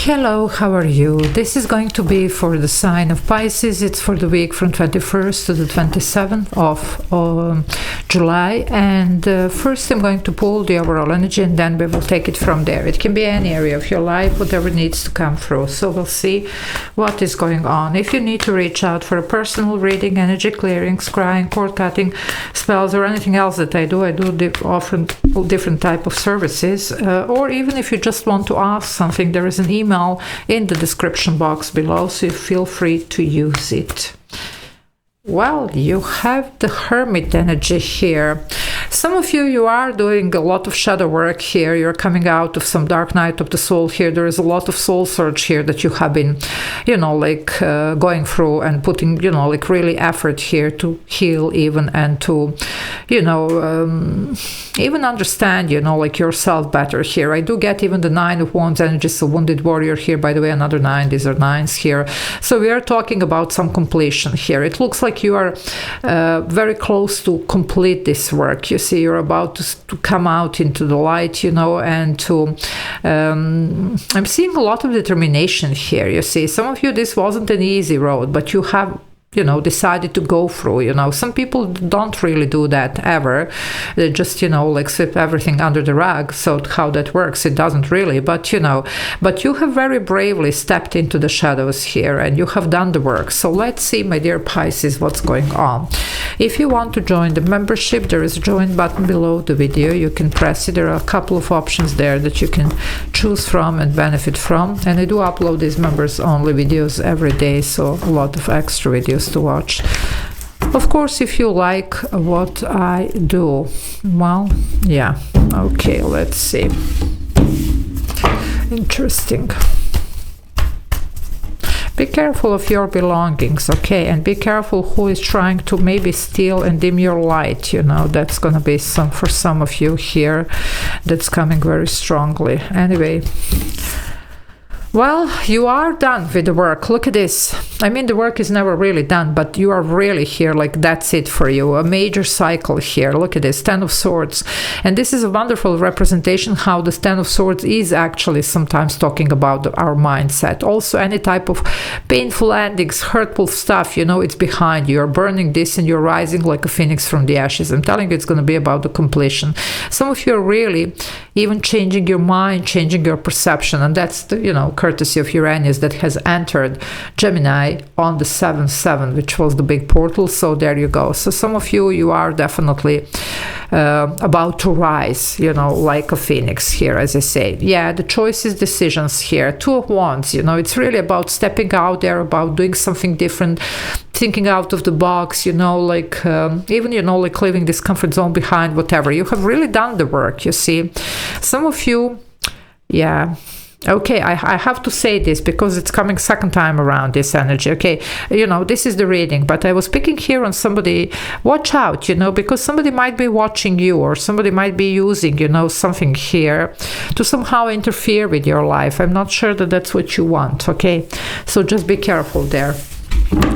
Hello, how are you? This is going to be for the sign of Pisces. It's for the week from 21st to the 27th of July. And first I'm going to pull the overall energy and then we will take it from there. It can be any area of your life, whatever needs to come through. So we'll see what is going on. If you need to reach out for a personal reading, energy clearing, scrying, cord cutting, spells, or anything else that I do often different type of services. Or even if you just want to ask something, there is an email in the description box below, so you feel free to use it. Well, you have the Hermit energy here. Some of you are doing a lot of shadow work here. You're coming out of some dark night of the soul here. There is a lot of soul search here that you have been, going through and putting, really effort here to heal even and to, even understand, yourself better here. I do get even the Nine of Wands energy, so Wounded Warrior here, by the way, another 9. These are 9s here. So we are talking about some completion here. It looks like you are very close to complete this work. You see, you're about to come out into the light, and to I'm seeing a lot of determination here. You see, some of you, this wasn't an easy road, but you have decided to go through. Some people don't really do that ever. They just, sweep everything under the rug. So how that works, it doesn't really, but you have very bravely stepped into the shadows here and you have done the work. So let's see, my dear Pisces, what's going on. If you want to join the membership, there is a join button below the video. You can press it. There are a couple of options there that you can choose from and benefit from. And I do upload these members only videos every day, so a lot of extra videos to watch. Of course, if you like what I do, well, yeah, okay, let's see. Interesting. Be careful of your belongings, okay, and be careful who is trying to maybe steal and dim your light. That's gonna be for some of you here, that's coming very strongly. Anyway, well, you are done with the work. Look at this. I mean, the work is never really done, but you are really here, like that's it for you. A major cycle here. Look at this, 10 of Swords. And this is a wonderful representation how the 10 of Swords is actually sometimes talking about our mindset. Also, any type of painful endings, hurtful stuff, it's behind you. You're burning this and you're rising like a phoenix from the ashes. I'm telling you, it's going to be about the completion. Some of you are really even changing your mind, changing your perception. And that's the, courtesy of Uranus that has entered Gemini on the 7/7, which was the big portal. So there you go. So some of you are definitely about to rise, like a phoenix here, as I say. Yeah, the choices, decisions here. 2 of Wands, it's really about stepping out there, about doing something different, thinking out of the box, even, like leaving this comfort zone behind, whatever. You have really done the work, you see. Some of you, yeah. Okay, I have to say this because it's coming second time around, this energy. Okay, this is the reading, but I was picking here on somebody. Watch out, because somebody might be watching you, or somebody might be using, something here to somehow interfere with your life. I'm not sure that that's what you want. Okay, so just be careful there.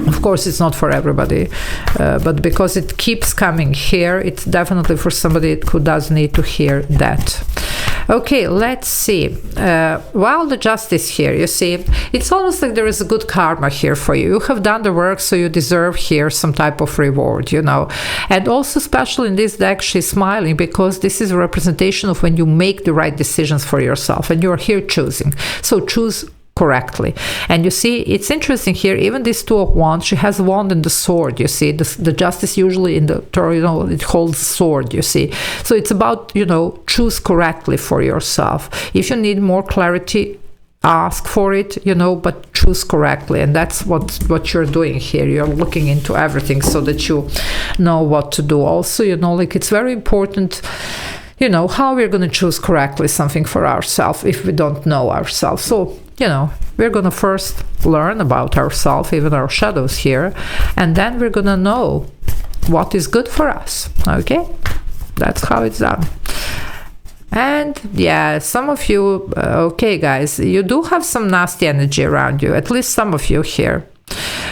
Of course, it's not for everybody, but because it keeps coming here, it's definitely for somebody who does need to hear that. Okay, let's see. While the Justice here, you see, it's almost like there is a good karma here for you. You have done the work, so you deserve here some type of reward, And also, especially in this deck, she's smiling because this is a representation of when you make the right decisions for yourself and you're here choosing. So choose correctly. And you see, it's interesting here, even this 2 of Wands, she has a wand and the sword, you see. The Justice usually in the tarot, it holds sword, you see. So it's about, choose correctly for yourself. If you need more clarity, ask for it, but choose correctly. And that's what you're doing here. You're looking into everything so that you know what to do. Also, it's very important, how we're going to choose correctly something for ourselves if we don't know ourselves. So, we're going to first learn about ourselves, even our shadows here, and then we're going to know what is good for us. Okay? That's how it's done. And yeah, some of you, okay guys, you do have some nasty energy around you, at least some of you here.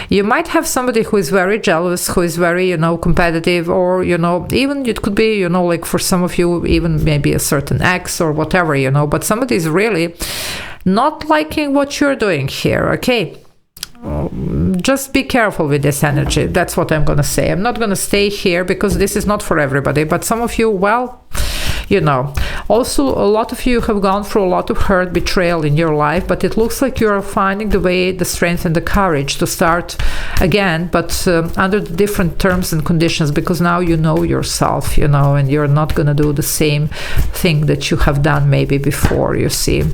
You might have somebody who is very jealous, who is very, competitive, or, even it could be, like for some of you, even maybe a certain ex or whatever, but somebody is really not liking what you're doing here, okay? Just be careful with this energy. That's what I'm going to say. I'm not going to stay here because this is not for everybody, but some of you, well, you know. Also, a lot of you have gone through a lot of hurt, betrayal in your life, but it looks like you're finding the way, the strength and the courage to start again, but under the different terms and conditions, because now you know yourself, you know, and you're not going to do the same thing that you have done maybe before, you see.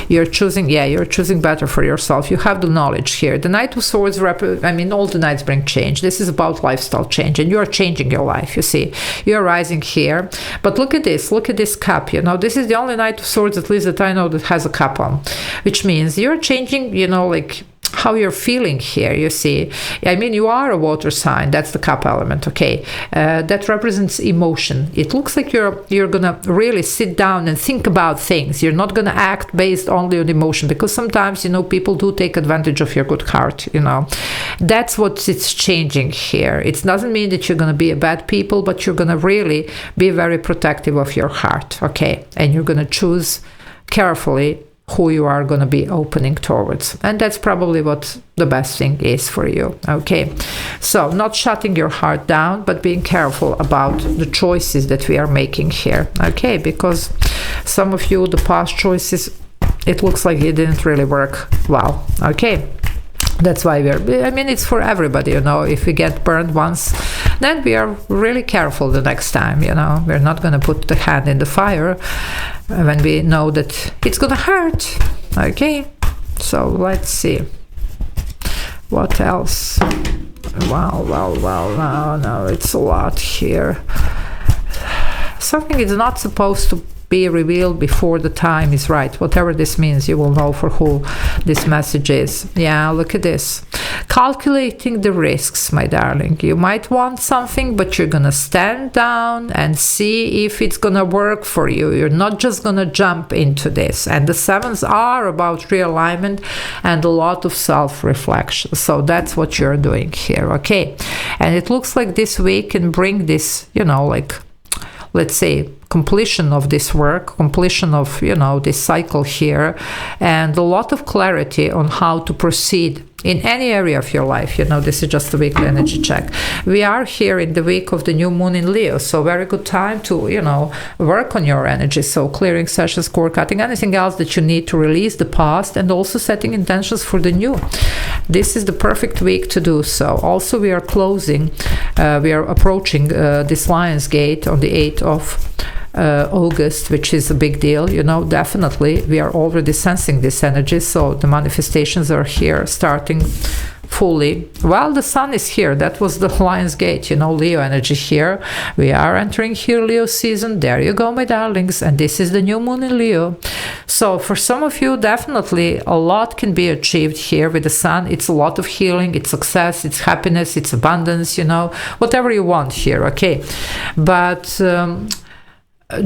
You're choosing, you're choosing better for yourself. You have the knowledge here. The Knight of Swords, I mean, all the Knights bring change. This is about lifestyle change, and you're changing your life, you see. You're rising here, but look at this cup, you know. This is the only Knight of Swords, at least that I know, that has a cup on, which means you're changing, you know, like how you're feeling here, you see. I mean, you are a water sign. That's the cup element, okay? That represents emotion. It looks like you're gonna really sit down and think about things. You're not gonna act based only on emotion, because sometimes, you know, people do take advantage of your good heart, you know. That's what it's changing here. It doesn't mean that you're gonna be a bad people, but you're gonna really be very protective of your heart, okay? And you're gonna choose carefully who you are going to be opening towards, and that's probably what the best thing is for you, okay? So not shutting your heart down, but being careful about the choices that we are making here, okay? Because some of you, the past choices, it looks like it didn't really work well, okay? That's why I mean, it's for everybody, you know. If we get burned once, then we are really careful the next time, you know. We're not going to put the hand in the fire when we know that it's going to hurt, okay? So let's see. What else? Well, no, it's a lot here. Something is not supposed to be revealed before the time is right. Whatever this means, you will know for who this message is. Yeah, look at this. Calculating the risks, my darling. You might want something, but you're gonna stand down and see if it's gonna work for you. You're not just gonna jump into this. And the sevens are about realignment and a lot of self-reflection. So that's what you're doing here, okay? And it looks like this week can bring this, you know, like, let's say, completion of this work, completion of, you know, this cycle here, and a lot of clarity on how to proceed in any area of your life. You know, this is just a weekly energy check. We are here in the week of the new moon in Leo, so very good time to, you know, work on your energy. So clearing sessions, cord cutting, anything else that you need to release the past, and also setting intentions for the new. This is the perfect week to do so. Also, we are closing, we are approaching this Lion's Gate on the 8th of August, which is a big deal, you know. Definitely we are already sensing this energy, so the manifestations are here starting fully. Well, the sun is here. That was the Lion's Gate, you know, Leo energy here. We are entering here Leo season. There you go, my darlings, and this is the new moon in Leo. So for some of you, definitely a lot can be achieved here with the sun. It's a lot of healing, it's success, it's happiness, it's abundance, you know, whatever you want here, okay? But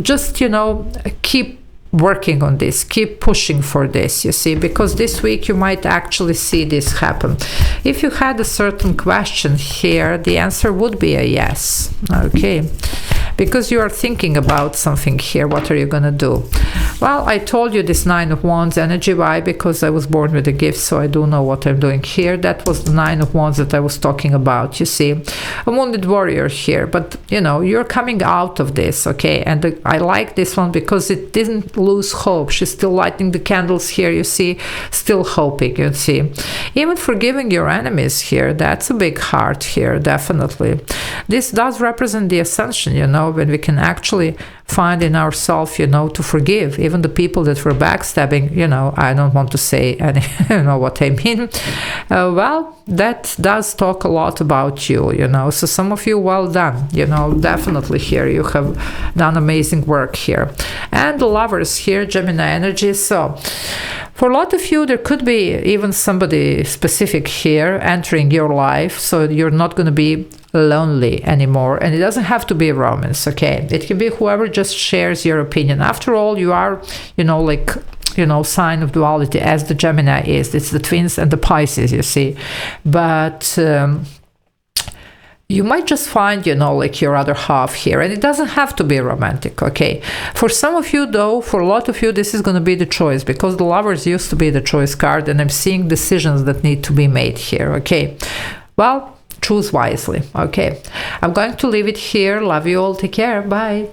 just, you know, keep working on this, keep pushing for this, you see, because this week you might actually see this happen. If you had a certain question here, the answer would be a yes, okay? Because you are thinking about something here. What are you gonna do? Well, I told you this 9 of Wands energy. Why? Because I was born with a gift, so I do know what I'm doing here. That was the 9 of Wands that I was talking about, you see. A wounded warrior here, but, you know, you're coming out of this, okay? And I like this one because it didn't lose hope. She's still lighting the candles here, you see, still hoping, you see. Even forgiving your enemies here, that's a big heart here, definitely. This does represent the Ascension, you know, when we can actually find in ourselves, you know, to forgive even the people that were backstabbing, you know. I don't want to say any, you know what I mean. Well, that does talk a lot about you, you know. So some of you, well done, you know, definitely here you have done amazing work here. And the Lovers here, Gemini energy. So for a lot of you, there could be even somebody specific here entering your life, so you're not going to be lonely anymore. And it doesn't have to be a romance, okay? It can be whoever just shares your opinion. After all, you are, you know, like, you know, sign of duality, as the Gemini is. It's the twins and the Pisces, you see. But you might just find, you know, like your other half here, and it doesn't have to be romantic, okay? For some of you though, for a lot of you, this is going to be the choice, because the Lovers used to be the choice card, and I'm seeing decisions that need to be made here, okay? Well, choose wisely, okay? I'm going to leave it here. Love you all. Take care. Bye.